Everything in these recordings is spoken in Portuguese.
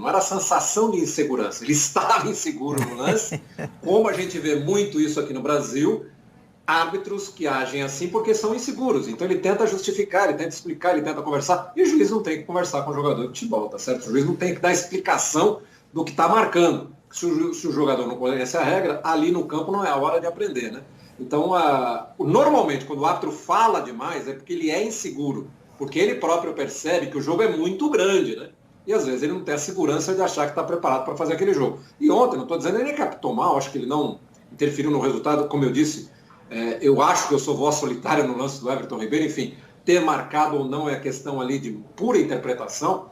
não era a sensação de insegurança. Ele estava inseguro no lance, como a gente vê muito isso aqui no Brasil, árbitros que agem assim porque são inseguros. Então ele tenta justificar, ele tenta explicar, ele tenta conversar, e o juiz não tem que conversar com o jogador de futebol, tá certo? O juiz não tem que dar explicação do que está marcando. Se o jogador não conhece a regra, ali no campo não é a hora de aprender, né? Então, normalmente, quando o árbitro fala demais, é porque ele é inseguro, porque ele próprio percebe que o jogo é muito grande, né? E às vezes ele não tem a segurança de achar que está preparado para fazer aquele jogo. E ontem, não estou dizendo, ele captou mal, acho que ele não interferiu no resultado, como eu disse, eu acho que eu sou voz solitária no lance do Everton Ribeiro, enfim, ter marcado ou não é questão ali de pura interpretação,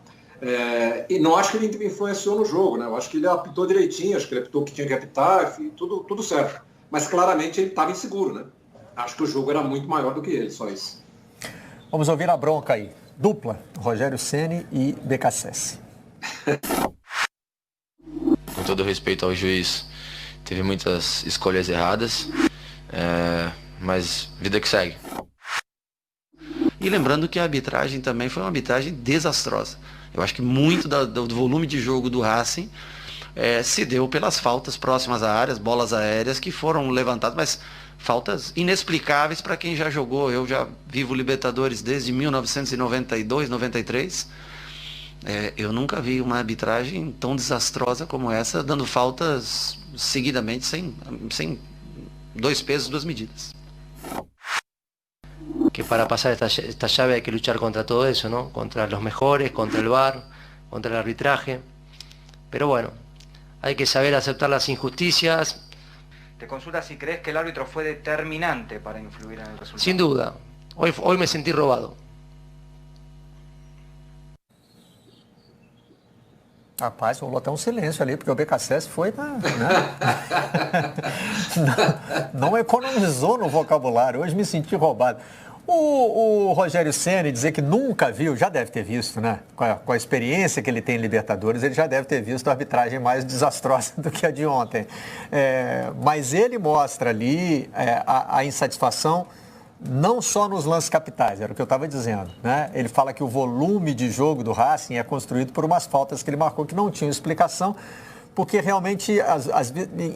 e não acho que ele influenciou no jogo, né? Eu acho que ele apitou direitinho, acho que ele apitou o que tinha que apitar, enfim, tudo certo. Mas claramente ele estava inseguro, né? Acho que o jogo era muito maior do que ele, só isso. Vamos ouvir a bronca aí. Dupla, Rogério Ceni e BKSS. Com todo respeito ao juiz, teve muitas escolhas erradas, mas vida que segue. E lembrando que a arbitragem também foi uma arbitragem desastrosa. Eu acho que muito do volume de jogo do Racing se deu pelas faltas próximas à área, bolas aéreas que foram levantadas, mas faltas inexplicáveis para quem já jogou. Eu já vivo Libertadores desde 1992, 93. Eu nunca vi uma arbitragem tão desastrosa como essa, dando faltas seguidamente, sem dois pesos, duas medidas. Que para pasar esta llave hay que luchar contra todo eso, ¿no? Contra los mejores, contra el VAR, contra el arbitraje. Pero bueno, hay que saber aceptar las injusticias. Te consulta si crees que el árbitro fue determinante para influir en el resultado. Sin duda. Hoy me sentí robado. Rapaz, rolou até um silêncio ali, porque o BKSS foi não economizou no vocabulário. Hoje me senti roubado. O Rogério Ceni dizer que nunca viu, já deve ter visto, né? Com a experiência que ele tem em Libertadores, ele já deve ter visto a arbitragem mais desastrosa do que a de ontem. Mas ele mostra ali a insatisfação não só nos lances capitais, era o que eu estava dizendo, né? Ele fala que o volume de jogo do Racing é construído por umas faltas que ele marcou que não tinham explicação, porque realmente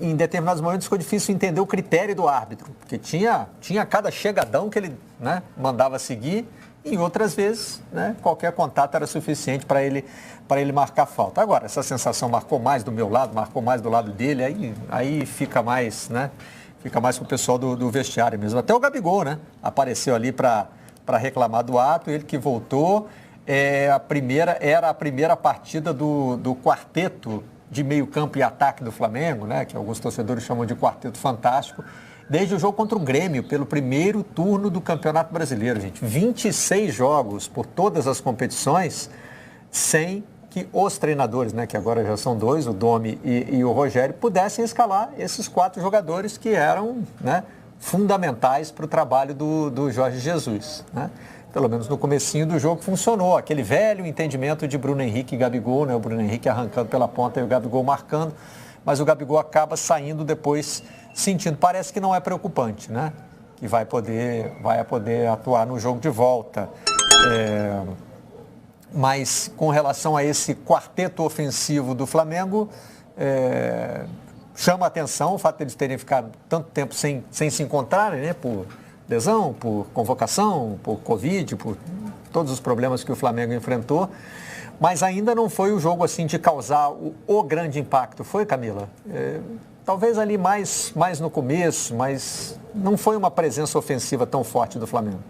em determinados momentos ficou difícil entender o critério do árbitro, porque tinha cada chegadão que ele, né, mandava seguir, e outras vezes, né, qualquer contato era suficiente para ele marcar falta. Agora, essa sensação marcou mais do meu lado, marcou mais do lado dele, aí fica mais, né? Fica mais com o pessoal do vestiário mesmo. Até o Gabigol, né? Apareceu ali para reclamar do ato, ele que voltou. Era a primeira partida do quarteto de meio campo e ataque do Flamengo, né? Que alguns torcedores chamam de quarteto fantástico, desde o jogo contra o Grêmio, pelo primeiro turno do Campeonato Brasileiro, gente. 26 jogos por todas as competições, sem que os treinadores, né, que agora já são dois, o Domi e o Rogério, pudessem escalar esses 4 jogadores que eram, né, fundamentais para o trabalho do Jorge Jesus, né? Pelo menos no comecinho do jogo funcionou, aquele velho entendimento de Bruno Henrique e Gabigol, né? O Bruno Henrique arrancando pela ponta e o Gabigol marcando, mas o Gabigol acaba saindo depois sentindo, parece que não é preocupante, né? Que vai poder atuar no jogo de volta. Mas com relação a esse quarteto ofensivo do Flamengo, chama a atenção o fato de eles terem ficado tanto tempo sem se encontrarem, né? Por lesão, por convocação, por Covid, por todos os problemas que o Flamengo enfrentou. Mas ainda não foi o jogo assim de causar o grande impacto. Foi, Camila? Talvez ali mais no começo, mas não foi uma presença ofensiva tão forte do Flamengo.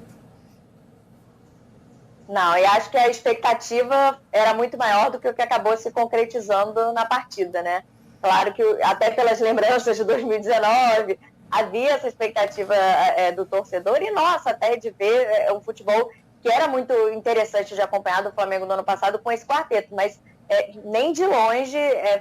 Não, e acho que a expectativa era muito maior do que o que acabou se concretizando na partida, né? Claro que até pelas lembranças de 2019, havia essa expectativa do torcedor e nossa, até de ver um futebol que era muito interessante de acompanhar do Flamengo no ano passado com esse quarteto, mas nem de longe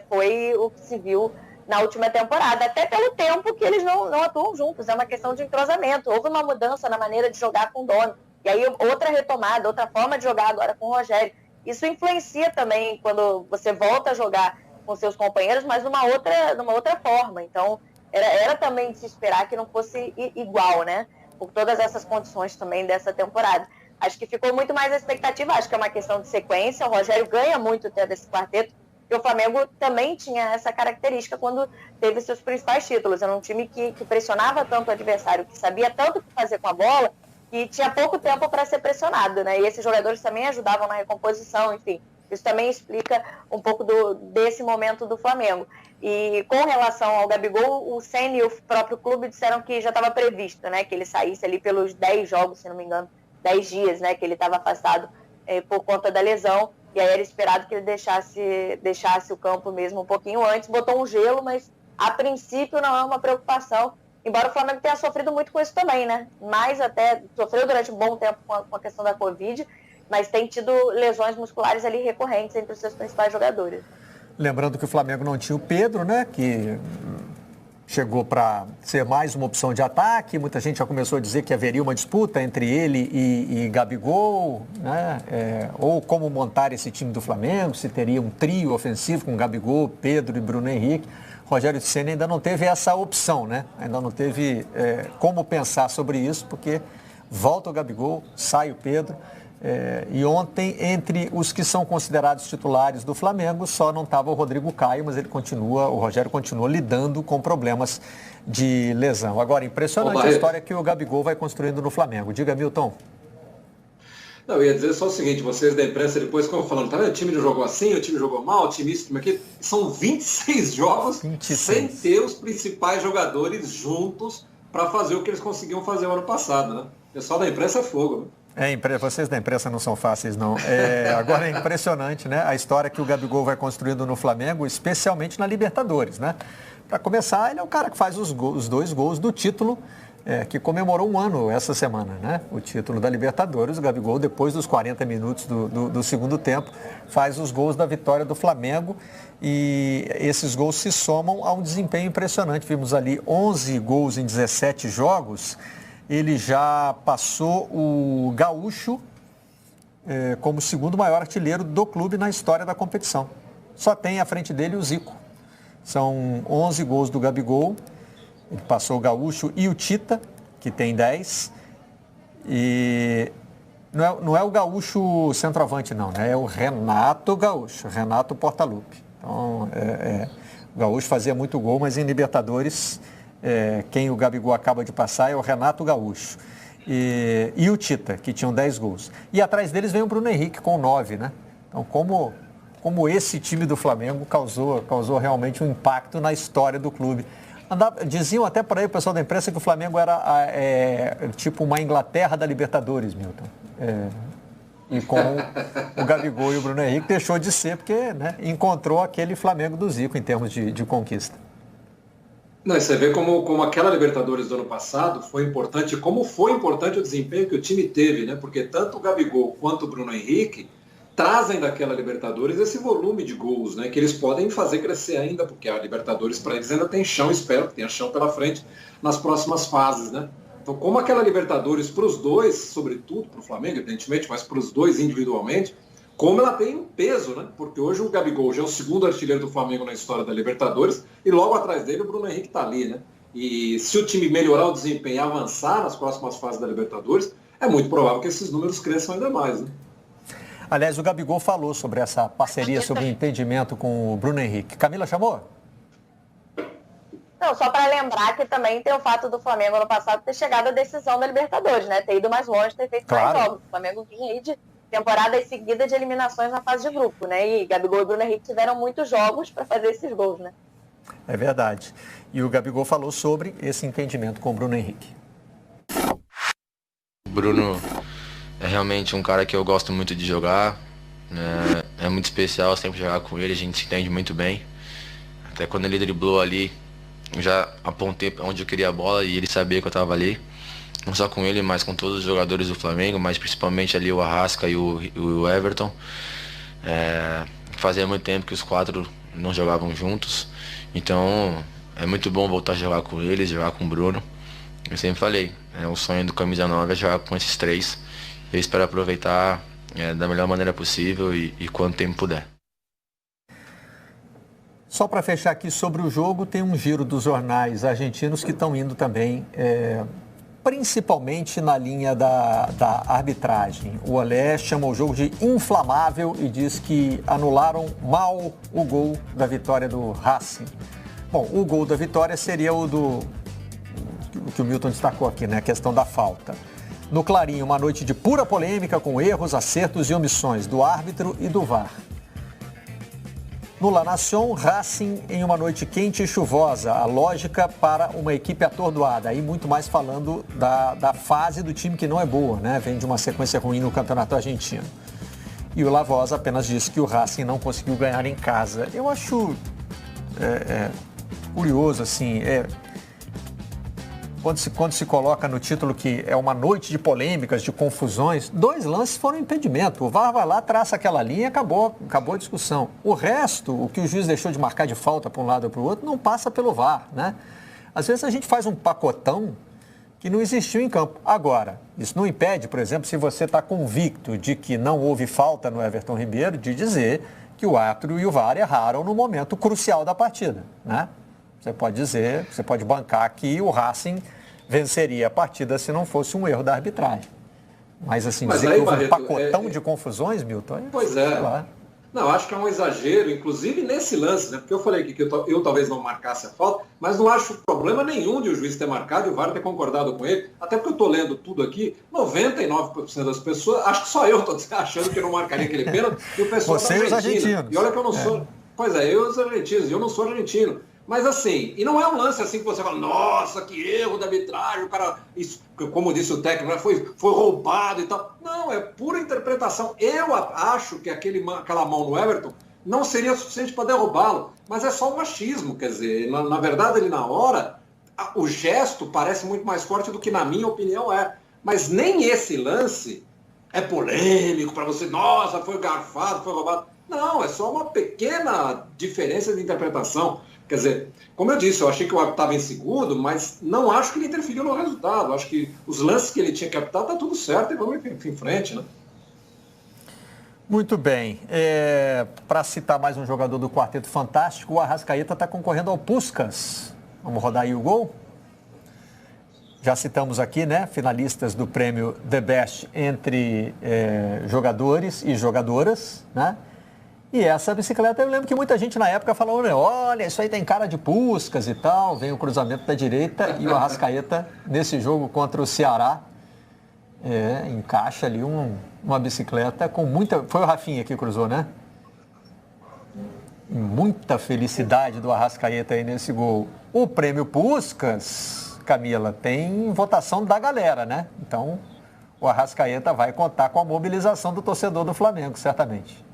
foi o que se viu na última temporada, até pelo tempo que eles não atuam juntos, é uma questão de entrosamento, houve uma mudança na maneira de jogar com o Domi. E aí outra retomada, outra forma de jogar agora com o Rogério. Isso influencia também quando você volta a jogar com seus companheiros, mas numa outra forma. Então, era também de se esperar que não fosse igual, né? Por todas essas condições também dessa temporada. Acho que ficou muito mais a expectativa, acho que é uma questão de sequência. O Rogério ganha muito tendo esse quarteto, E o Flamengo também tinha essa característica quando teve seus principais títulos. Era um time que pressionava tanto o adversário, que sabia tanto o que fazer com a bola, que tinha pouco tempo para ser pressionado, né? E esses jogadores também ajudavam na recomposição, enfim. Isso também explica um pouco desse momento do Flamengo. E com relação ao Gabigol, o Ceni e o próprio clube disseram que já estava previsto, né? Que ele saísse ali pelos 10 jogos, se não me engano, 10 dias, né? Que ele estava afastado por conta da lesão. E aí era esperado que ele deixasse o campo mesmo um pouquinho antes. Botou um gelo, mas a princípio não é uma preocupação. Embora o Flamengo tenha sofrido muito com isso também, né? Mas até sofreu durante um bom tempo com a questão da Covid, mas tem tido lesões musculares ali recorrentes entre os seus principais jogadores. Lembrando que o Flamengo não tinha o Pedro, né? Que chegou para ser mais uma opção de ataque. Muita gente já começou a dizer que haveria uma disputa entre ele e Gabigol, né? Ou como montar esse time do Flamengo, se teria um trio ofensivo com Gabigol, Pedro e Bruno Henrique. Rogério Ceni ainda não teve essa opção, né? Ainda não teve como pensar sobre isso, porque volta o Gabigol, sai o Pedro. E ontem, entre os que são considerados titulares do Flamengo, só não estava o Rodrigo Caio, mas o Rogério continua lidando com problemas de lesão. Agora, impressionante a história que o Gabigol vai construindo no Flamengo. Diga, Milton. Não, eu ia dizer só o seguinte, vocês da imprensa depois ficam falando, tá vendo? O time não jogou assim, o time jogou mal, o time isso, o time aquilo. São 26 jogos 26. Sem ter os principais jogadores juntos para fazer o que eles conseguiam fazer o ano passado, né? O pessoal da imprensa é fogo, né? Vocês da imprensa não são fáceis, não. Agora é impressionante, né? A história que o Gabigol vai construindo no Flamengo, especialmente na Libertadores, né? Para começar, ele é o cara que faz os 2 gols do título, que comemorou um ano essa semana, né? O título da Libertadores. O Gabigol, depois dos 40 minutos do segundo tempo, faz os gols da vitória do Flamengo e esses gols se somam a um desempenho impressionante. Vimos ali 11 gols em 17 jogos. Ele já passou o Gaúcho como o segundo maior artilheiro do clube na história da competição. Só tem à frente dele o Zico. São 11 gols do Gabigol. Ele passou o Gaúcho e o Tita, que tem 10. E não é o Gaúcho centroavante, não, né? É o Renato Gaúcho, Renato Portaluppi. Então, o Gaúcho fazia muito gol, mas em Libertadores, quem o Gabigol acaba de passar é o Renato Gaúcho. E o Tita, que tinham 10 gols. E atrás deles vem o Bruno Henrique com 9, né? Então, como esse time do Flamengo causou realmente um impacto na história do clube. Diziam até por aí o pessoal da imprensa que o Flamengo era tipo uma Inglaterra da Libertadores, Milton. E com o Gabigol e o Bruno Henrique deixou de ser, porque, né, encontrou aquele Flamengo do Zico em termos de conquista. Não, você vê como aquela Libertadores do ano passado foi importante, como foi importante o desempenho que o time teve, né? Porque tanto o Gabigol quanto o Bruno Henrique trazem daquela Libertadores esse volume de gols, né, que eles podem fazer crescer ainda, porque a Libertadores para eles ainda tem chão, espero que tenha chão pela frente nas próximas fases, né? Então, como aquela Libertadores para os dois, sobretudo para o Flamengo, evidentemente, mas para os dois individualmente, como ela tem um peso, né? Porque hoje o Gabigol já é o segundo artilheiro do Flamengo na história da Libertadores e logo atrás dele o Bruno Henrique está ali, né? E se o time melhorar o desempenho e avançar nas próximas fases da Libertadores, é muito provável que esses números cresçam ainda mais, né? Aliás, o Gabigol falou sobre essa parceria, sobre o entendimento com o Bruno Henrique. Camila chamou? Não, só para lembrar que também tem o fato do Flamengo ano passado ter chegado à decisão da Libertadores, né? Ter ido mais longe, ter feito mais jogos. O Flamengo vinha aí de temporadas seguidas de eliminações na fase de grupo, né? E Gabigol e Bruno Henrique tiveram muitos jogos para fazer esses gols, né? É verdade. E o Gabigol falou sobre esse entendimento com o Bruno Henrique. Bruno é realmente um cara que eu gosto muito de jogar, é muito especial sempre jogar com ele, a gente se entende muito bem. Até quando ele driblou ali, eu já apontei onde eu queria a bola e ele sabia que eu estava ali. Não só com ele, mas com todos os jogadores do Flamengo, mas principalmente ali o Arrasca e o Everton. Fazia muito tempo que os 4 não jogavam juntos, então é muito bom voltar a jogar com eles, jogar com o Bruno. Eu sempre falei, o sonho do Camisa 9 é jogar com esses 3. Eu espero aproveitar da melhor maneira possível e quanto tempo puder. Só para fechar aqui sobre o jogo, tem um giro dos jornais argentinos que estão indo também principalmente na linha da arbitragem. O Olé chama o jogo de inflamável e diz que anularam mal o gol da vitória do Racing. Bom, o gol da vitória seria o que o Milton destacou aqui, né? A questão da falta. No Clarim, uma noite de pura polêmica com erros, acertos e omissões do árbitro e do VAR. No La Nación, Racing em uma noite quente e chuvosa, a lógica para uma equipe atordoada. Aí muito mais falando da fase do time que não é boa, né? Vem de uma sequência ruim no campeonato argentino. E o Lavosa apenas disse que o Racing não conseguiu ganhar em casa. Eu acho curioso, assim, quando se coloca no título que é uma noite de polêmicas, de confusões, 2 lances foram impedimento. O VAR vai lá, traça aquela linha e acabou a discussão. O resto, o que o juiz deixou de marcar de falta para um lado ou para o outro, não passa pelo VAR, né? Às vezes a gente faz um pacotão que não existiu em campo. Agora, isso não impede, por exemplo, se você está convicto de que não houve falta no Everton Ribeiro, de dizer que o árbitro e o VAR erraram no momento crucial da partida, né? Você pode dizer, você pode bancar que o Racing venceria a partida se não fosse um erro da arbitragem. Mas assim, dizer que houve um pacotão de confusões, Milton... Pois é. Não, acho que é um exagero, inclusive nesse lance, né? Porque eu falei que eu talvez não marcasse a falta, mas não acho problema nenhum de o juiz ter marcado e o VAR ter concordado com ele. Até porque eu estou lendo tudo aqui, 99% das pessoas, acho que só eu estou achando que eu não marcaria aquele pênalti, e o pessoal Você e os argentinos. E olha que eu não sou... Pois é, eu e os argentinos, eu não sou argentino. Mas assim, e não é um lance assim que você fala, nossa, que erro da arbitragem, o cara, isso, como disse o técnico, né, foi roubado e tal. Não, é pura interpretação. Eu acho que aquela mão no Everton não seria suficiente para derrubá-lo, mas é só um machismo, quer dizer, na verdade ele na hora, o gesto parece muito mais forte do que na minha opinião é. Mas nem esse lance é polêmico para você, nossa, foi garfado, foi roubado. Não, é só uma pequena diferença de interpretação. Quer dizer, como eu disse, eu achei que o árbitro estava inseguro, mas não acho que ele interferiu no resultado. Acho que os lances que ele tinha captado, está tudo certo e vamos em frente, né? Muito bem. Para citar mais um jogador do Quarteto Fantástico, o Arrascaeta está concorrendo ao Puskás. Vamos rodar aí o gol? Já citamos aqui, né? Finalistas do prêmio The Best entre jogadores e jogadoras, né? E essa bicicleta, eu lembro que muita gente na época falou, olha, isso aí tem cara de Puskás e tal, vem o cruzamento da direita e o Arrascaeta, nesse jogo contra o Ceará, encaixa ali uma bicicleta com muita... Foi o Rafinha que cruzou, né? Muita felicidade do Arrascaeta aí nesse gol. O prêmio Puskás, Camila, tem votação da galera, né? Então, o Arrascaeta vai contar com a mobilização do torcedor do Flamengo, certamente.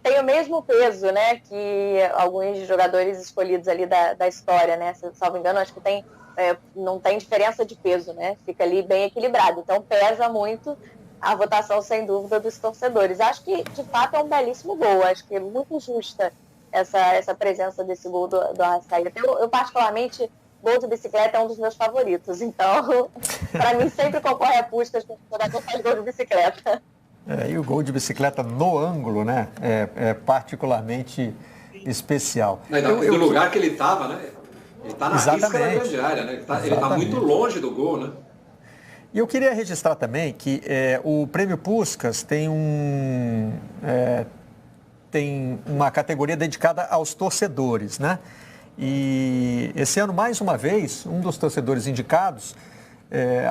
Tem o mesmo peso, né, que alguns jogadores escolhidos ali da história, né? Se não me engano, acho que não tem diferença de peso, né? Fica ali bem equilibrado. Então pesa muito a votação, sem dúvida, dos torcedores. Acho que, de fato, é um belíssimo gol. Acho que é muito justa essa presença desse gol do Arrascaeta. Eu, particularmente, gol de bicicleta é um dos meus favoritos. Então, para mim, sempre concorre a Puskás quando eu faz gol de bicicleta. E o gol de bicicleta no ângulo, né? É particularmente especial. Do lugar que ele estava, né? Ele está na risca da grande área, né? Ele está muito longe do gol, né? E eu queria registrar também que o Prêmio Puskás tem uma categoria dedicada aos torcedores, né? E esse ano, mais uma vez, um dos torcedores indicados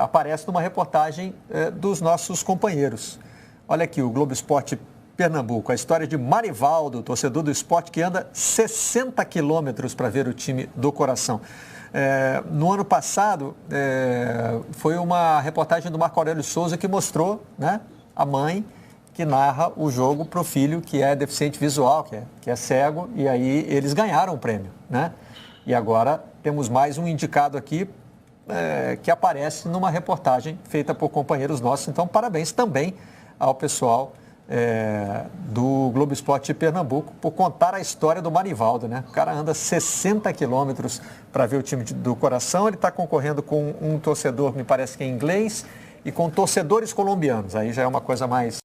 aparece numa reportagem dos nossos companheiros. Olha aqui, o Globo Esporte Pernambuco, a história de Marivaldo, torcedor do esporte que anda 60 quilômetros para ver o time do coração. No ano passado, foi uma reportagem do Marco Aurélio Souza que mostrou, né, a mãe que narra o jogo para o filho que é deficiente visual, que é cego, e aí eles ganharam o prêmio, né? E agora temos mais um indicado aqui que aparece numa reportagem feita por companheiros nossos. Então, parabéns também ao pessoal do Globo Esporte de Pernambuco por contar a história do Marivaldo, né? O cara anda 60 quilômetros para ver o time do coração, ele está concorrendo com um torcedor, me parece que é inglês, e com torcedores colombianos, aí já é uma coisa mais